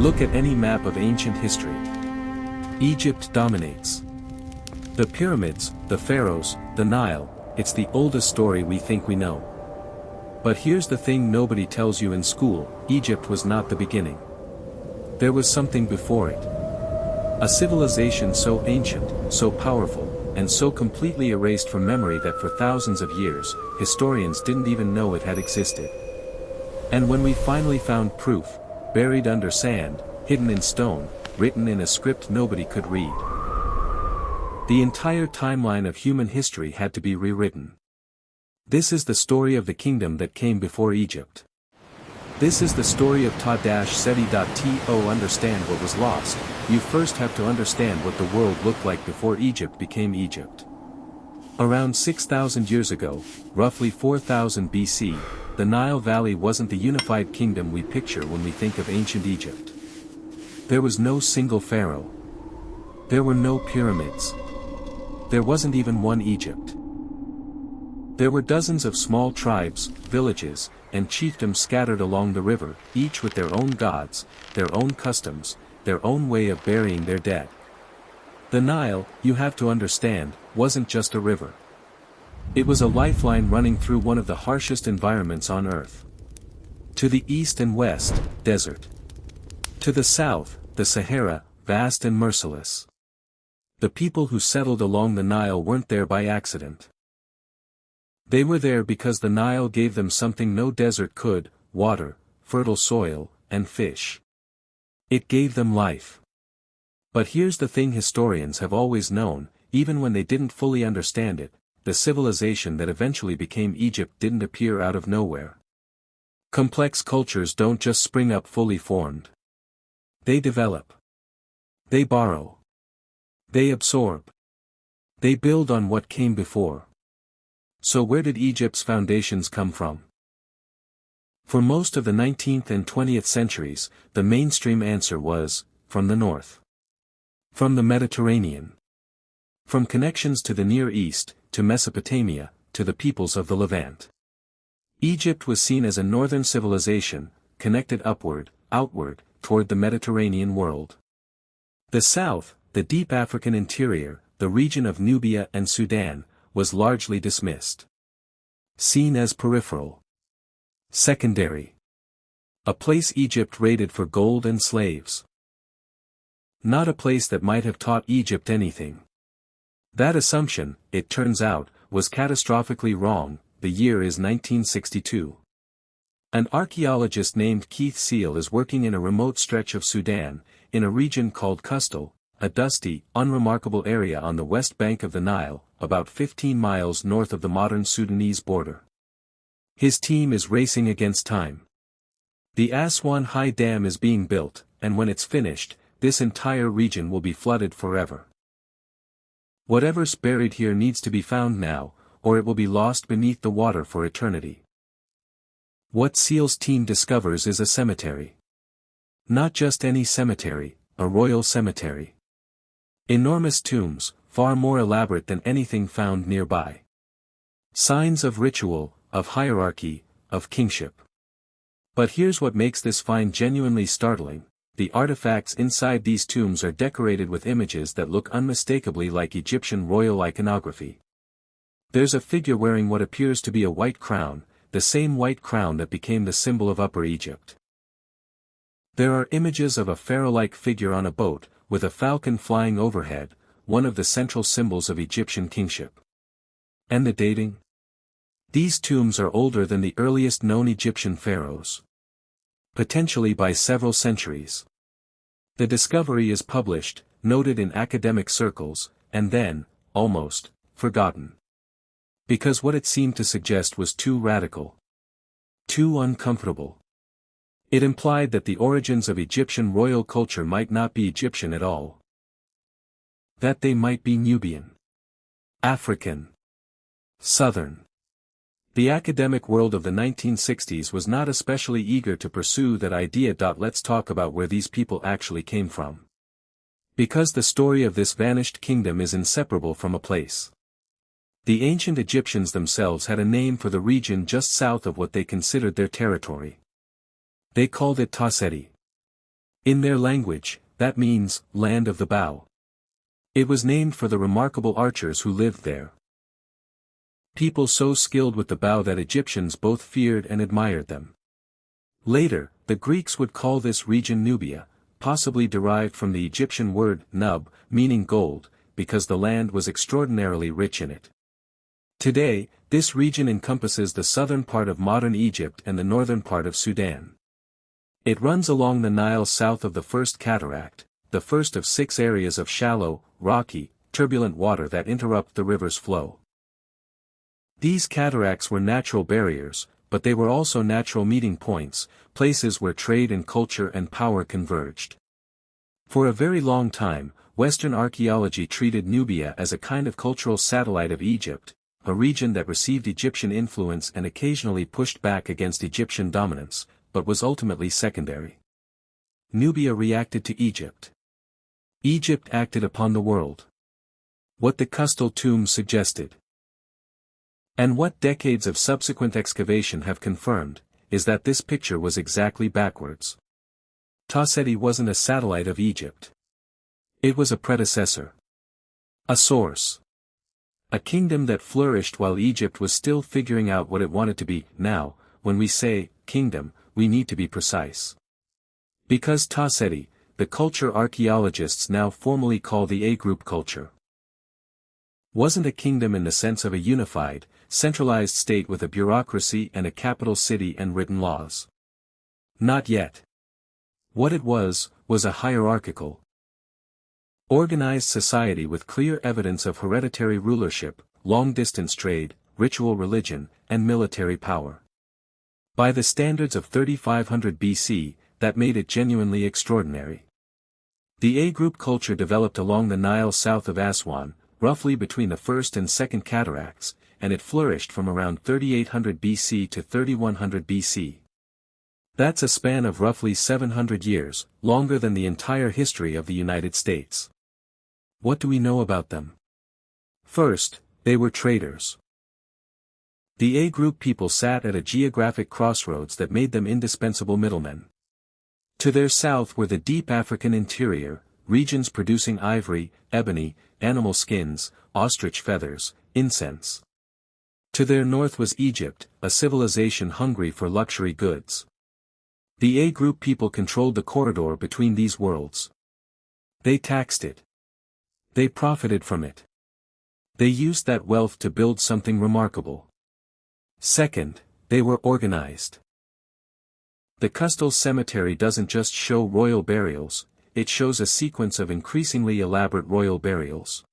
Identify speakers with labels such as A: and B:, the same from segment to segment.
A: Look at any map of ancient history. Egypt dominates. The pyramids, the pharaohs, the Nile, it's the oldest story we think we know. But here's the thing nobody tells you in school: Egypt was not the beginning. There was something before it. A civilization so ancient, so powerful, and so completely erased from memory that for thousands of years, historians didn't even know it had existed. And when we finally found proof, buried under sand, hidden in stone, written in a script nobody could read, the entire timeline of human history had to be rewritten. This is the story of the kingdom that came before Egypt. This is the story of Ta-Seti. To understand what was lost, you first have to understand what the world looked like before Egypt became Egypt. Around 6,000 years ago, roughly 4000 BC, the Nile Valley wasn't the unified kingdom we picture when we think of ancient Egypt. There was no single pharaoh. There were no pyramids. There wasn't even one Egypt. There were dozens of small tribes, villages, and chiefdoms scattered along the river, each with their own gods, their own customs, their own way of burying their dead. The Nile, you have to understand, wasn't just a river. It was a lifeline running through one of the harshest environments on Earth. To the east and west, desert. To the south, the Sahara, vast and merciless. The people who settled along the Nile weren't there by accident. They were there because the Nile gave them something no desert could: water, fertile soil, and fish. It gave them life. But here's the thing historians have always known, even when they didn't fully understand it: the civilization that eventually became Egypt didn't appear out of nowhere. Complex cultures don't just spring up fully formed. They develop. They borrow. They absorb. They build on what came before. So where did Egypt's foundations come from? For most of the 19th and 20th centuries, the mainstream answer was, from the north. From the Mediterranean. From connections to the Near East, to Mesopotamia, to the peoples of the Levant. Egypt was seen as a northern civilization, connected upward, outward, toward the Mediterranean world. The south, the deep African interior, the region of Nubia and Sudan, was largely dismissed. Seen as peripheral. Secondary. A place Egypt raided for gold and slaves. Not a place that might have taught Egypt anything. That assumption, it turns out, was catastrophically wrong. The year is 1962. An archaeologist named Keith Seal is working in a remote stretch of Sudan, in a region called Kustal, a dusty, unremarkable area on the west bank of the Nile, about 15 miles north of the modern Sudanese border. His team is racing against time. The Aswan High Dam is being built, and when it's finished, this entire region will be flooded forever. Whatever's buried here needs to be found now, or it will be lost beneath the water for eternity. What Seal's team discovers is a cemetery. Not just any cemetery, a royal cemetery. Enormous tombs, far more elaborate than anything found nearby. Signs of ritual, of hierarchy, of kingship. But here's what makes this find genuinely startling: the artifacts inside these tombs are decorated with images that look unmistakably like Egyptian royal iconography. There's a figure wearing what appears to be a white crown, the same white crown that became the symbol of Upper Egypt. There are images of a pharaoh-like figure on a boat, with a falcon flying overhead, one of the central symbols of Egyptian kingship. And the dating? These tombs are older than the earliest known Egyptian pharaohs. Potentially by several centuries. The discovery is published, noted in academic circles, and then, almost, forgotten. Because what it seemed to suggest was too radical. Too uncomfortable. It implied that the origins of Egyptian royal culture might not be Egyptian at all. That they might be Nubian. African. Southern. The academic world of the 1960s was not especially eager to pursue that idea. Let's talk about where these people actually came from. Because the story of this vanished kingdom is inseparable from a place. The ancient Egyptians themselves had a name for the region just south of what they considered their territory. They called it Ta-Seti. In their language, that means, land of the bow. It was named for the remarkable archers who lived there. People so skilled with the bow that Egyptians both feared and admired them. Later, the Greeks would call this region Nubia, possibly derived from the Egyptian word nub, meaning gold, because the land was extraordinarily rich in it. Today, this region encompasses the southern part of modern Egypt and the northern part of Sudan. It runs along the Nile south of the First Cataract, the first of 6 areas of shallow, rocky, turbulent water that interrupt the river's flow. These cataracts were natural barriers, but they were also natural meeting points, places where trade and culture and power converged. For a very long time, Western archaeology treated Nubia as a kind of cultural satellite of Egypt, a region that received Egyptian influence and occasionally pushed back against Egyptian dominance, but was ultimately secondary. Nubia reacted to Egypt. Egypt acted upon the world. What the Custal tombs suggested, and what decades of subsequent excavation have confirmed, is that this picture was exactly backwards. Ta-Seti wasn't a satellite of Egypt. It was a predecessor. A source. A kingdom that flourished while Egypt was still figuring out what it wanted to be. Now, when we say, kingdom, we need to be precise. Because Ta-Seti, the culture archaeologists now formally call the A-group culture, wasn't a kingdom in the sense of a unified, centralized state with a bureaucracy and a capital city and written laws. Not yet. What it was a hierarchical, organized society with clear evidence of hereditary rulership, long-distance trade, ritual religion, and military power. By the standards of 3500 BC, that made it genuinely extraordinary. The A-group culture developed along the Nile south of Aswan, roughly between the first and second cataracts, and it flourished from around 3800 BC to 3100 BC. That's a span of roughly 700 years, longer than the entire history of the United States. What do we know about them? First, they were traders. The A-group people sat at a geographic crossroads that made them indispensable middlemen. To their south were the deep African interior, regions producing ivory, ebony, animal skins, ostrich feathers, incense. To their north was Egypt, a civilization hungry for luxury goods. The A-group people controlled the corridor between these worlds. They taxed it. They profited from it. They used that wealth to build something remarkable. Second, they were organized. The Custal cemetery doesn't just show royal burials, it shows a sequence of increasingly elaborate royal burials.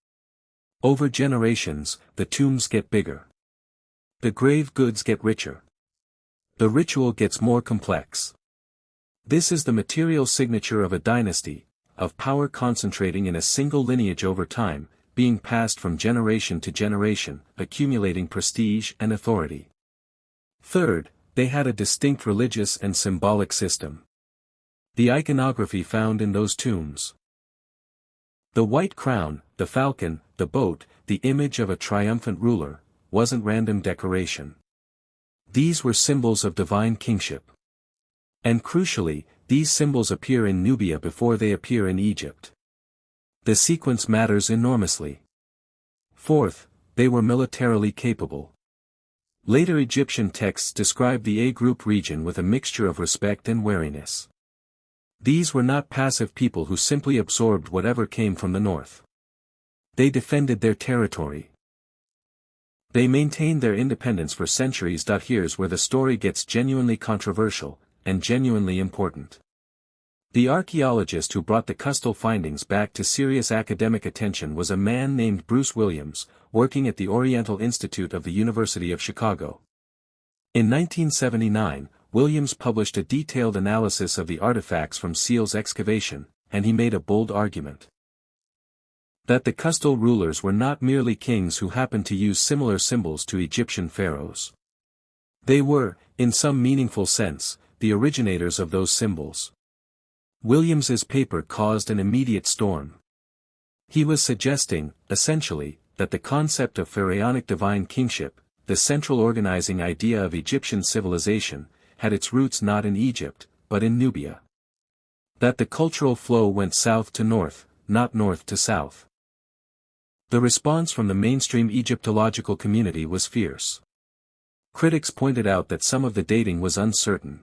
A: Over generations, the tombs get bigger. The grave goods get richer. The ritual gets more complex. This is the material signature of a dynasty, of power concentrating in a single lineage over time, being passed from generation to generation, accumulating prestige and authority. Third, they had a distinct religious and symbolic system. The iconography found in those tombs. The white crown, the falcon, the boat, the image of a triumphant ruler, wasn't random decoration. These were symbols of divine kingship. And crucially, these symbols appear in Nubia before they appear in Egypt. The sequence matters enormously. Fourth, they were militarily capable. Later Egyptian texts describe the A-group region with a mixture of respect and wariness. These were not passive people who simply absorbed whatever came from the north. They defended their territory. They maintained their independence for centuries. Here's where the story gets genuinely controversial, and genuinely important. The archaeologist who brought the Custal findings back to serious academic attention was a man named Bruce Williams, working at the Oriental Institute of the University of Chicago. In 1979, Williams published a detailed analysis of the artifacts from Seal's excavation, and he made a bold argument. That the Custal rulers were not merely kings who happened to use similar symbols to Egyptian pharaohs. They were, in some meaningful sense, the originators of those symbols. Williams's paper caused an immediate storm. He was suggesting, essentially, that the concept of pharaonic divine kingship, the central organizing idea of Egyptian civilization, had its roots not in Egypt, but in Nubia. That the cultural flow went south to north, not north to south. The response from the mainstream Egyptological community was fierce. Critics pointed out that some of the dating was uncertain.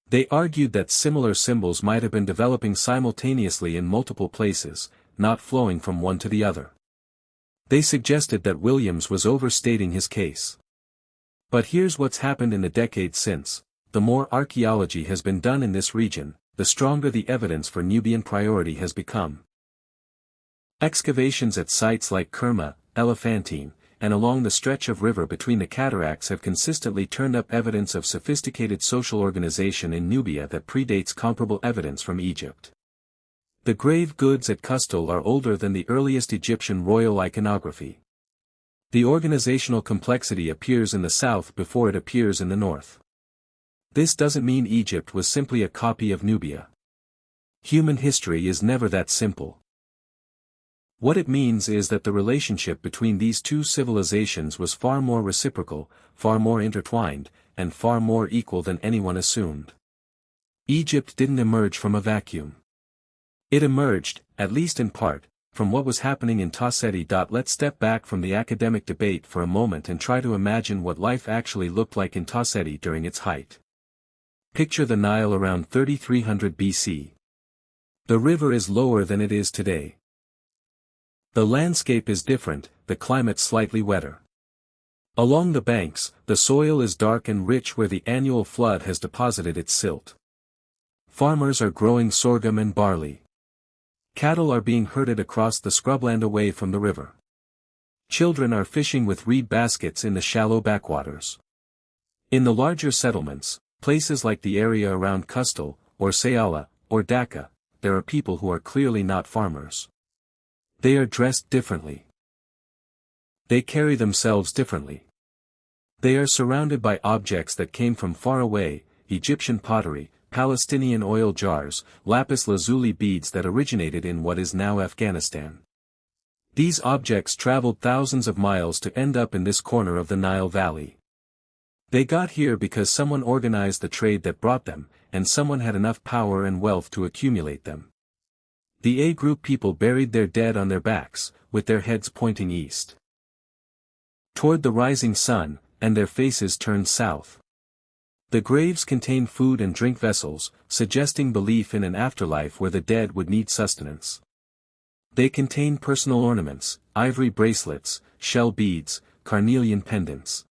A: They argued that similar symbols might have been developing simultaneously in multiple places, not flowing from one to the other. They suggested that Williams was overstating his case. But here's what's happened in the decades since: the more archaeology has been done in this region, the stronger the evidence for Nubian priority has become. Excavations at sites like Kerma, Elephantine, and along the stretch of river between the cataracts have consistently turned up evidence of sophisticated social organization in Nubia that predates comparable evidence from Egypt. The grave goods at Custal are older than the earliest Egyptian royal iconography. The organizational complexity appears in the south before it appears in the north. This doesn't mean Egypt was simply a copy of Nubia. Human history is never that simple. What it means is that the relationship between these two civilizations was far more reciprocal, far more intertwined, and far more equal than anyone assumed. Egypt didn't emerge from a vacuum. It emerged, at least in part, from what was happening in Tasseti. Let's step back from the academic debate for a moment and try to imagine what life actually looked like in Tasseti during its height. Picture the Nile around 3300 BC. The river is lower than it is today. The landscape is different, the climate slightly wetter. Along the banks, the soil is dark and rich where the annual flood has deposited its silt. Farmers are growing sorghum and barley. Cattle are being herded across the scrubland away from the river. Children are fishing with reed baskets in the shallow backwaters. In the larger settlements, places like the area around Custal, or Sayala, or Dhaka, there are people who are clearly not farmers. They are dressed differently. They carry themselves differently. They are surrounded by objects that came from far away: Egyptian pottery, Palestinian oil jars, lapis lazuli beads that originated in what is now Afghanistan. These objects traveled thousands of miles to end up in this corner of the Nile Valley. They got here because someone organized the trade that brought them, and someone had enough power and wealth to accumulate them. The A group people buried their dead on their backs, with their heads pointing east toward the rising sun, and their faces turned south. The graves contained food and drink vessels, suggesting belief in an afterlife where the dead would need sustenance. They contained personal ornaments, ivory bracelets, shell beads, carnelian pendants.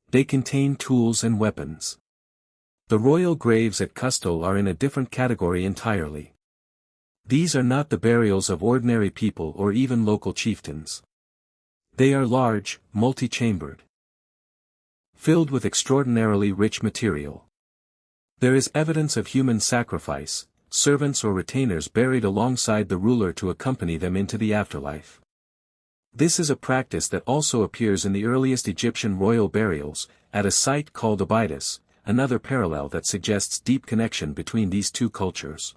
A: They contained tools and weapons. The royal graves at Custal are in a different category entirely. These are not the burials of ordinary people or even local chieftains. They are large, multi-chambered, filled with extraordinarily rich material. There is evidence of human sacrifice, servants or retainers buried alongside the ruler to accompany them into the afterlife. This is a practice that also appears in the earliest Egyptian royal burials, at a site called Abydos, another parallel that suggests deep connection between these two cultures.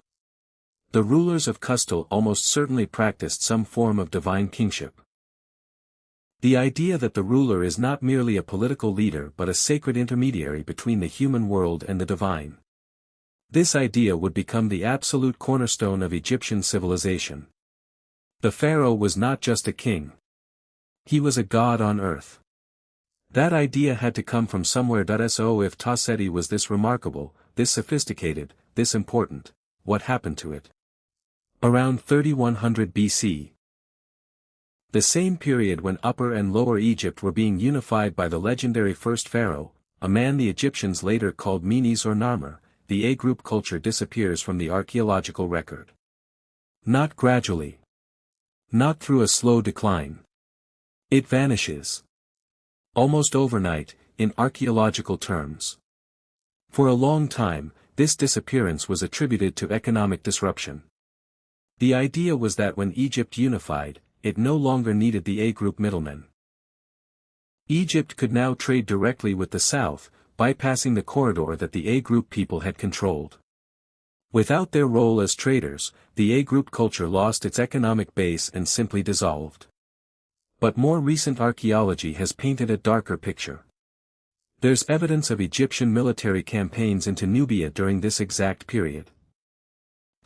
A: The rulers of Custal almost certainly practiced some form of divine kingship. The idea that the ruler is not merely a political leader but a sacred intermediary between the human world and the divine. This idea would become the absolute cornerstone of Egyptian civilization. The pharaoh was not just a king. He was a god on earth. That idea had to come from somewhere. So if Tasseti was this remarkable, this sophisticated, this important, what happened to it? Around 3100 BC. The same period when Upper and Lower Egypt were being unified by the legendary first pharaoh, a man the Egyptians later called Menes or Narmer, the A-group culture disappears from the archaeological record. Not gradually. Not through a slow decline. It vanishes. Almost overnight, in archaeological terms. For a long time, this disappearance was attributed to economic disruption. The idea was that when Egypt unified, it no longer needed the A-group middlemen. Egypt could now trade directly with the south, bypassing the corridor that the A-group people had controlled. Without their role as traders, the A-group culture lost its economic base and simply dissolved. But more recent archaeology has painted a darker picture. There's evidence of Egyptian military campaigns into Nubia during this exact period.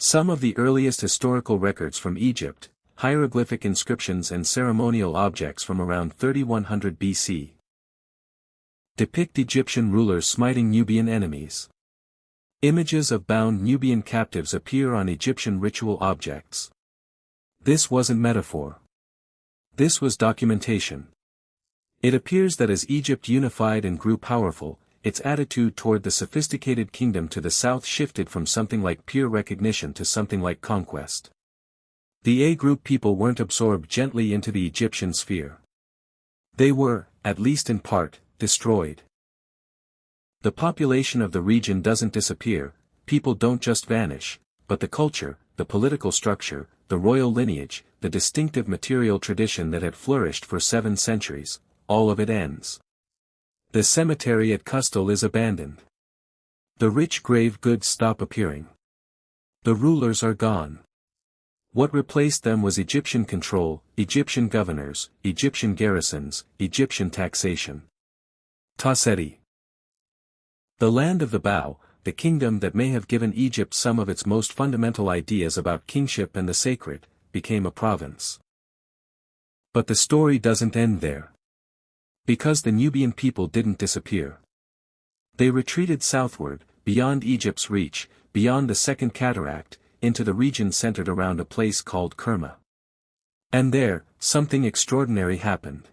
A: Some of the earliest historical records from Egypt, hieroglyphic inscriptions and ceremonial objects from around 3100 BC, depict Egyptian rulers smiting Nubian enemies. Images of bound Nubian captives appear on Egyptian ritual objects. This wasn't metaphor. This was documentation. It appears that as Egypt unified and grew powerful, its attitude toward the sophisticated kingdom to the south shifted from something like peer recognition to something like conquest. The A-group people weren't absorbed gently into the Egyptian sphere. They were, at least in part, destroyed. The population of the region doesn't disappear, people don't just vanish, but the culture, the political structure, the royal lineage, the distinctive material tradition that had flourished for 7 centuries, all of it ends. The cemetery at Custal is abandoned. The rich grave goods stop appearing. The rulers are gone. What replaced them was Egyptian control, Egyptian governors, Egyptian garrisons, Egyptian taxation. Taseti. The land of the bow, the kingdom that may have given Egypt some of its most fundamental ideas about kingship and the sacred, became a province. But the story doesn't end there. Because the Nubian people didn't disappear. They retreated southward, beyond Egypt's reach, beyond the Second Cataract, into the region centered around a place called Kerma. And there, something extraordinary happened.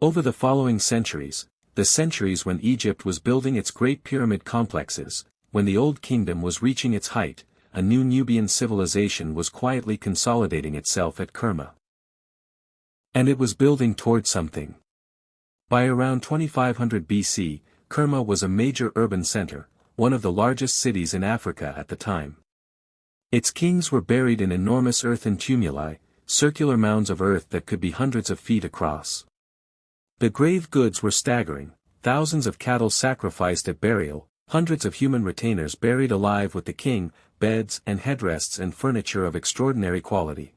A: Over the following centuries, the centuries when Egypt was building its great pyramid complexes, when the Old Kingdom was reaching its height, a new Nubian civilization was quietly consolidating itself at Kerma. And it was building toward something. By around 2500 BC, Kerma was a major urban center, one of the largest cities in Africa at the time. Its kings were buried in enormous earthen tumuli, circular mounds of earth that could be hundreds of feet across. The grave goods were staggering, thousands of cattle sacrificed at burial, hundreds of human retainers buried alive with the king, beds and headrests and furniture of extraordinary quality.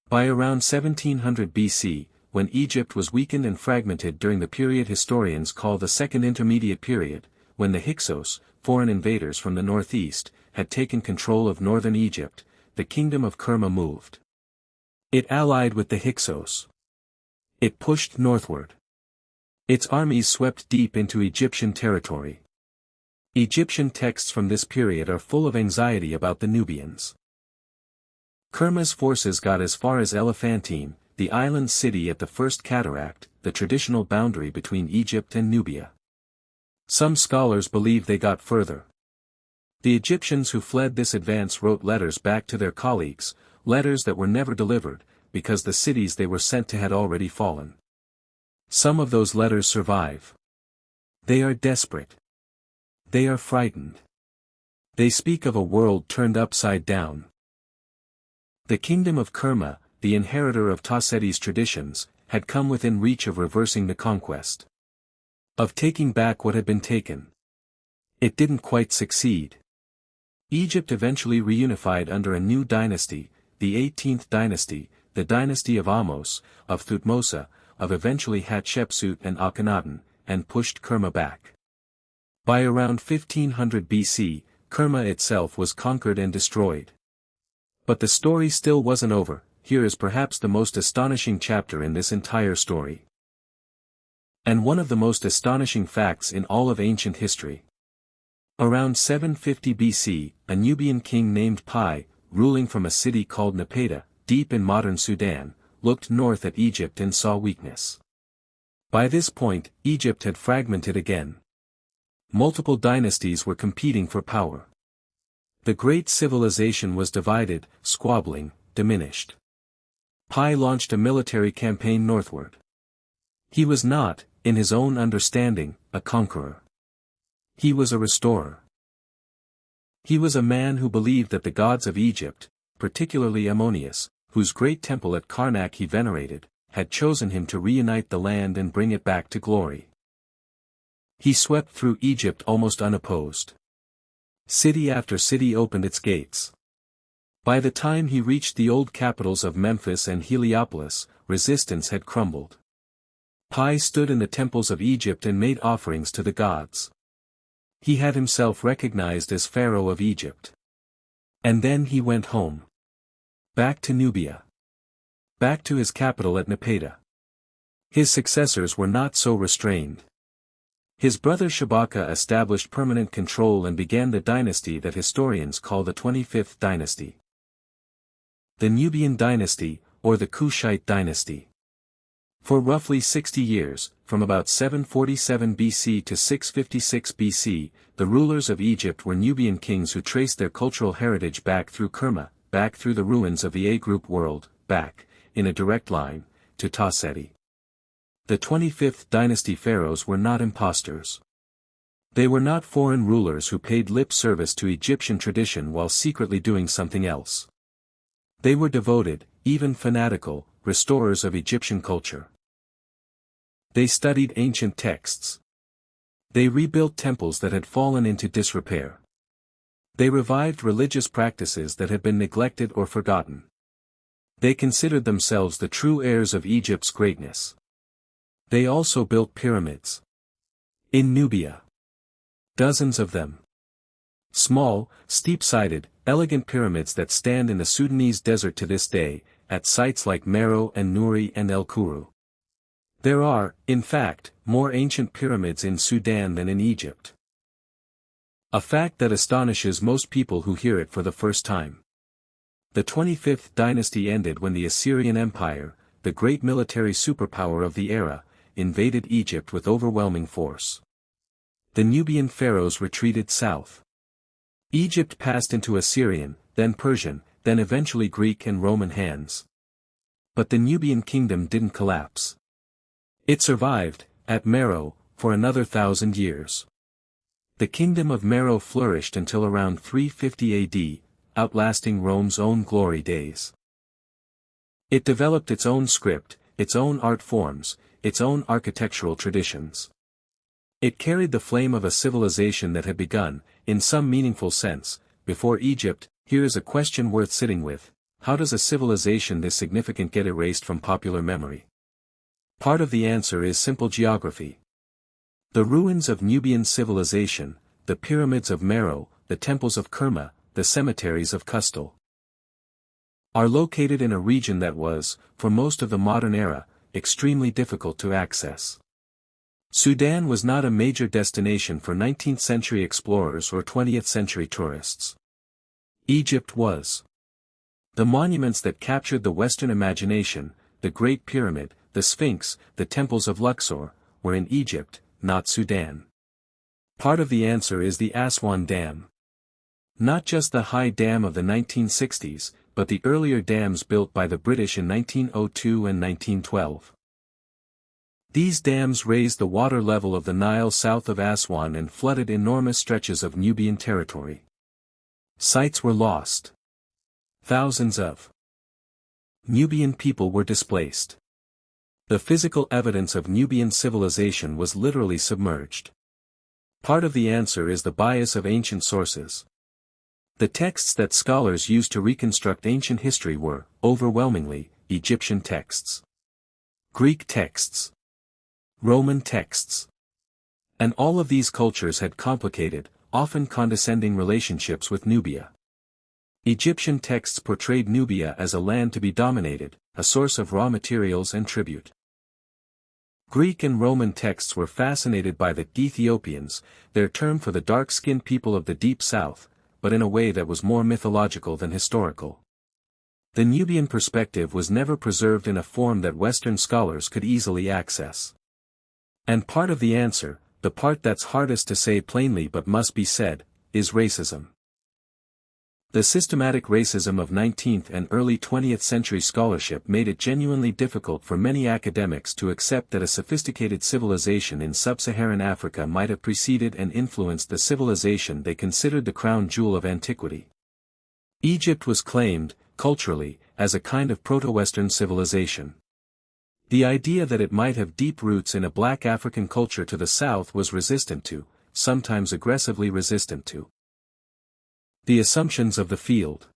A: By around 1700 BC, when Egypt was weakened and fragmented during the period historians call the Second Intermediate Period, when the Hyksos, foreign invaders from the northeast, had taken control of northern Egypt, the kingdom of Kerma moved. It allied with the Hyksos. It pushed northward. Its armies swept deep into Egyptian territory. Egyptian texts from this period are full of anxiety about the Nubians. Kerma's forces got as far as Elephantine, the island city at the First Cataract, the traditional boundary between Egypt and Nubia. Some scholars believe they got further. The Egyptians who fled this advance wrote letters back to their colleagues, letters that were never delivered, because the cities they were sent to had already fallen. Some of those letters survive. They are desperate. They are frightened. They speak of a world turned upside down. The kingdom of Kerma, the inheritor of Taseti's traditions, had come within reach of reversing the conquest. Of taking back what had been taken. It didn't quite succeed. Egypt eventually reunified under a new dynasty, the 18th dynasty, the dynasty of Ahmose, of Thutmose, of eventually Hatshepsut and Akhenaten, and pushed Kerma back. By around 1500 BC, Kerma itself was conquered and destroyed. But the story still wasn't over. Here is perhaps the most astonishing chapter in this entire story. And one of the most astonishing facts in all of ancient history. Around 750 BC, a Nubian king named Pi, ruling from a city called Napata, deep in modern Sudan, looked north at Egypt and saw weakness. By this point, Egypt had fragmented again. Multiple dynasties were competing for power. The great civilization was divided, squabbling, diminished. Pi launched a military campaign northward. He was not, in his own understanding, a conqueror. He was a restorer. He was a man who believed that the gods of Egypt, particularly Ammonius, whose great temple at Karnak he venerated, had chosen him to reunite the land and bring it back to glory. He swept through Egypt almost unopposed. City after city opened its gates. By the time he reached the old capitals of Memphis and Heliopolis, resistance had crumbled. Pi stood in the temples of Egypt and made offerings to the gods. He had himself recognized as Pharaoh of Egypt. And then he went home. Back to Nubia. Back to his capital at Napata. His successors were not so restrained. His brother Shabaka established permanent control and began the dynasty that historians call the 25th dynasty. The Nubian dynasty, or the Kushite dynasty. For roughly 60 years, from about 747 BC to 656 BC, the rulers of Egypt were Nubian kings who traced their cultural heritage back through Kerma, back through the ruins of the A-group world, back, in a direct line, to Ta Seti. The 25th dynasty pharaohs were not impostors. They were not foreign rulers who paid lip service to Egyptian tradition while secretly doing something else. They were devoted, even fanatical, restorers of Egyptian culture. They studied ancient texts. They rebuilt temples that had fallen into disrepair. They revived religious practices that had been neglected or forgotten. They considered themselves the true heirs of Egypt's greatness. They also built pyramids. In Nubia. Dozens of them. Small, steep-sided, elegant pyramids that stand in the Sudanese desert to this day, at sites like Meroe and Nuri and El Kuru. There are, in fact, more ancient pyramids in Sudan than in Egypt. A fact that astonishes most people who hear it for the first time. The 25th dynasty ended when the Assyrian Empire, the great military superpower of the era, invaded Egypt with overwhelming force. The Nubian pharaohs retreated south. Egypt passed into Assyrian, then Persian, then eventually Greek and Roman hands. But the Nubian kingdom didn't collapse. It survived, at Meroe, for another 1,000 years. The kingdom of Meroe flourished until around 350 AD, outlasting Rome's own glory days. It developed its own script, its own art forms, its own architectural traditions. It carried the flame of a civilization that had begun, in some meaningful sense, before Egypt. Here is a question worth sitting with: how does a civilization this significant get erased from popular memory? Part of the answer is simple geography. The ruins of Nubian civilization, the pyramids of Meroe, the temples of Kerma, the cemeteries of Kustal, are located in a region that was, for most of the modern era, extremely difficult to access. Sudan was not a major destination for 19th-century explorers or 20th-century tourists. Egypt was. The monuments that captured the Western imagination, the Great Pyramid, the Sphinx, the temples of Luxor, were in Egypt, not Sudan. Part of the answer is the Aswan Dam. Not just the high dam of the 1960s, but the earlier dams built by the British in 1902 and 1912. These dams raised the water level of the Nile south of Aswan and flooded enormous stretches of Nubian territory. Sites were lost. Thousands of Nubian people were displaced. The physical evidence of Nubian civilization was literally submerged. Part of the answer is the bias of ancient sources. The texts that scholars used to reconstruct ancient history were, overwhelmingly, Egyptian texts, Greek texts, Roman texts. And all of these cultures had complicated, often condescending relationships with Nubia. Egyptian texts portrayed Nubia as a land to be dominated, a source of raw materials and tribute. Greek and Roman texts were fascinated by the Ethiopians, their term for the dark-skinned people of the Deep South, but in a way that was more mythological than historical. The Nubian perspective was never preserved in a form that Western scholars could easily access. And part of the answer, the part that's hardest to say plainly but must be said, is racism. The systematic racism of 19th and early 20th century scholarship made it genuinely difficult for many academics to accept that a sophisticated civilization in sub-Saharan Africa might have preceded and influenced the civilization they considered the crown jewel of antiquity. Egypt was claimed, culturally, as a kind of proto-Western civilization. The idea that it might have deep roots in a black African culture to the south was resistant to, sometimes aggressively resistant to. The assumptions of the field.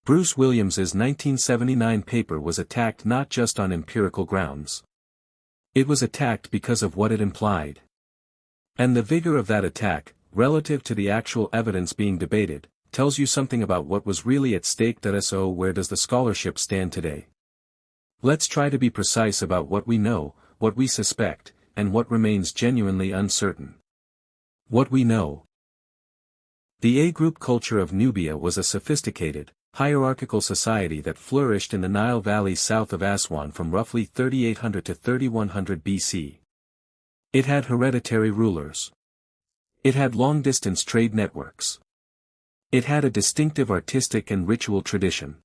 A: Bruce Williams's 1979 paper was attacked not just on empirical grounds. It was attacked because of what it implied. And the vigor of that attack, relative to the actual evidence being debated, tells you something about what was really at stake. So where does the scholarship stand today? Let's try to be precise about what we know, what we suspect, and what remains genuinely uncertain. What we know. The A-group culture of Nubia was a sophisticated, hierarchical society that flourished in the Nile Valley south of Aswan from roughly 3800 to 3100 BC. It had hereditary rulers. It had long-distance trade networks. It had a distinctive artistic and ritual tradition.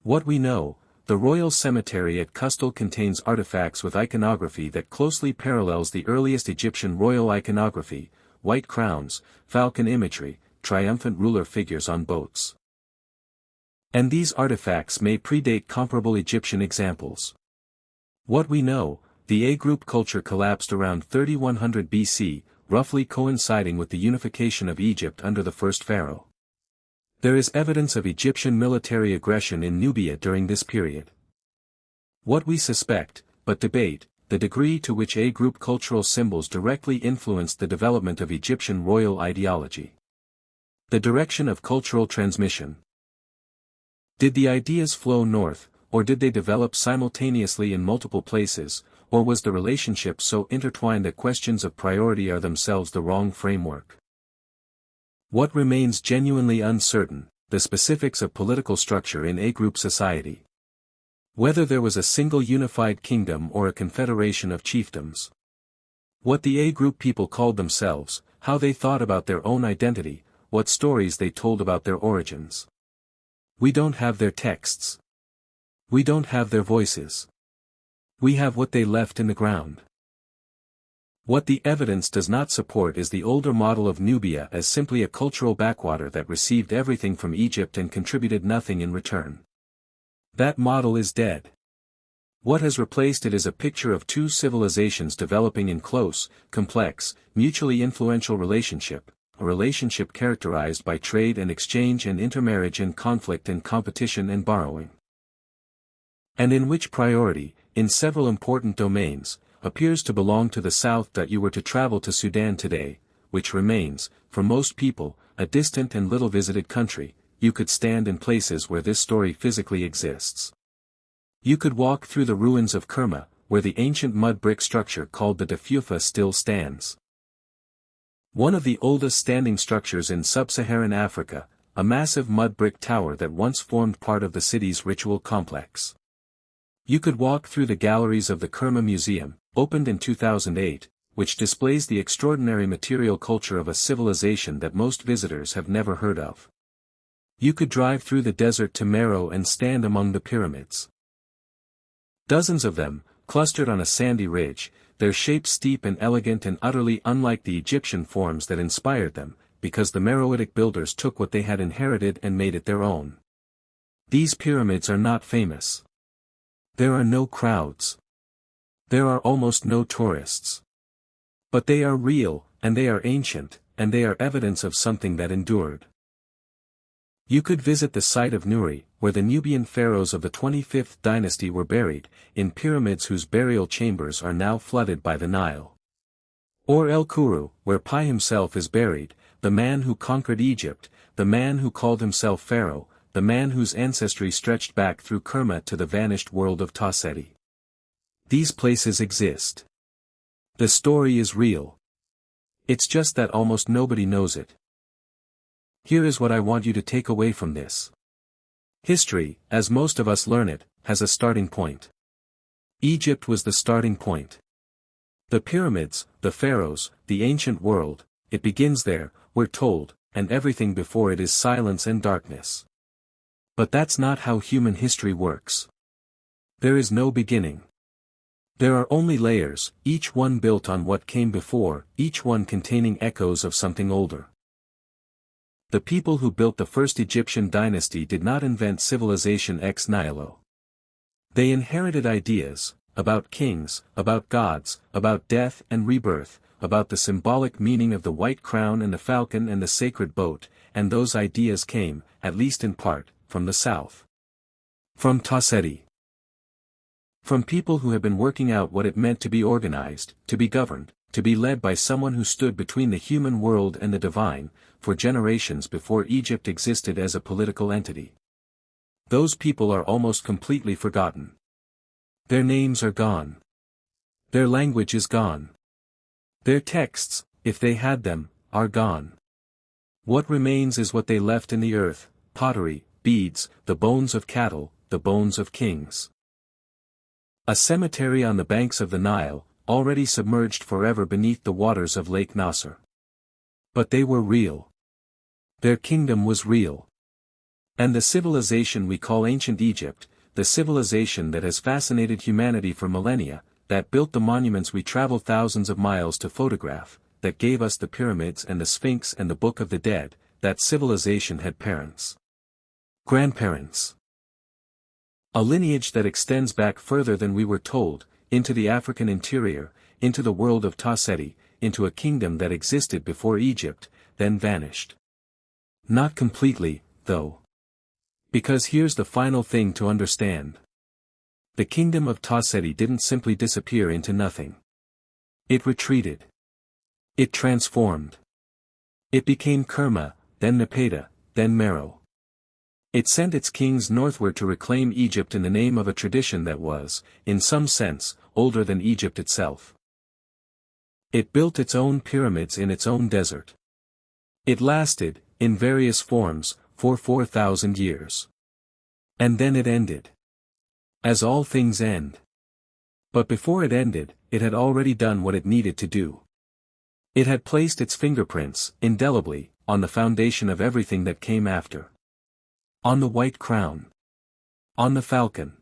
A: What we know, the royal cemetery at Qustul contains artifacts with iconography that closely parallels the earliest Egyptian royal iconography, white crowns, falcon imagery, triumphant ruler figures on boats. And these artifacts may predate comparable Egyptian examples. What we know, the A-group culture collapsed around 3100 BC, roughly coinciding with the unification of Egypt under the first pharaoh. There is evidence of Egyptian military aggression in Nubia during this period. What we suspect, but debate, the degree to which A-group cultural symbols directly influenced the development of Egyptian royal ideology. The direction of cultural transmission. Did the ideas flow north, or did they develop simultaneously in multiple places, or was the relationship so intertwined that questions of priority are themselves the wrong framework? What remains genuinely uncertain, the specifics of political structure in A-group society. Whether there was a single unified kingdom or a confederation of chiefdoms. What the A-group people called themselves, how they thought about their own identity, what stories they told about their origins. We don't have their texts. We don't have their voices. We have what they left in the ground. What the evidence does not support is the older model of Nubia as simply a cultural backwater that received everything from Egypt and contributed nothing in return. That model is dead. What has replaced it is a picture of two civilizations developing in close, complex, mutually influential relationship, a relationship characterized by trade and exchange and intermarriage and conflict and competition and borrowing. And in which priority, in several important domains, appears to belong to the south. That you were to travel to Sudan today, which remains, for most people, a distant and little visited country, you could stand in places where this story physically exists. You could walk through the ruins of Kerma, where the ancient mud brick structure called the Defufa still stands. One of the oldest standing structures in sub-Saharan Africa, a massive mud brick tower that once formed part of the city's ritual complex. You could walk through the galleries of the Kerma Museum, opened in 2008, which displays the extraordinary material culture of a civilization that most visitors have never heard of. You could drive through the desert to Meroe and stand among the pyramids. Dozens of them, clustered on a sandy ridge, their shapes steep and elegant and utterly unlike the Egyptian forms that inspired them, because the Meroitic builders took what they had inherited and made it their own. These pyramids are not famous. There are no crowds. There are almost no tourists. But they are real, and they are ancient, and they are evidence of something that endured. You could visit the site of Nuri, where the Nubian pharaohs of the 25th dynasty were buried, in pyramids whose burial chambers are now flooded by the Nile. Or El Kuru, where Pi himself is buried, the man who conquered Egypt, the man who called himself pharaoh, the man whose ancestry stretched back through Kerma to the vanished world of Tasseti. These places exist. The story is real. It's just that almost nobody knows it. Here is what I want you to take away from this. History, as most of us learn it, has a starting point. Egypt was the starting point. The pyramids, the pharaohs, the ancient world, it begins there, we're told, and everything before it is silence and darkness. But that's not how human history works. There is no beginning. There are only layers, each one built on what came before, each one containing echoes of something older. The people who built the first Egyptian dynasty did not invent civilization ex nihilo. They inherited ideas, about kings, about gods, about death and rebirth, about the symbolic meaning of the white crown and the falcon and the sacred boat, and those ideas came, at least in part, from the south. From Tasseti. From people who have been working out what it meant to be organized, to be governed, to be led by someone who stood between the human world and the divine, for generations before Egypt existed as a political entity. Those people are almost completely forgotten. Their names are gone. Their language is gone. Their texts, if they had them, are gone. What remains is what they left in the earth: pottery, beads, the bones of cattle, the bones of kings. A cemetery on the banks of the Nile, already submerged forever beneath the waters of Lake Nasser. But they were real. Their kingdom was real. And the civilization we call ancient Egypt, the civilization that has fascinated humanity for millennia, that built the monuments we travel thousands of miles to photograph, that gave us the pyramids and the Sphinx and the Book of the Dead, that civilization had parents. Grandparents. A lineage that extends back further than we were told, into the African interior, into the world of Ta-Seti, into a kingdom that existed before Egypt, then vanished. Not completely, though. Because here's the final thing to understand. The kingdom of Ta-Seti didn't simply disappear into nothing. It retreated. It transformed. It became Kerma, then Nepeta, then Meroe. It sent its kings northward to reclaim Egypt in the name of a tradition that was, in some sense, older than Egypt itself. It built its own pyramids in its own desert. It lasted, in various forms, for 4,000 years. And then it ended. As all things end. But before it ended, it had already done what it needed to do. It had placed its fingerprints, indelibly, on the foundation of everything that came after. On the white crown. On the falcon.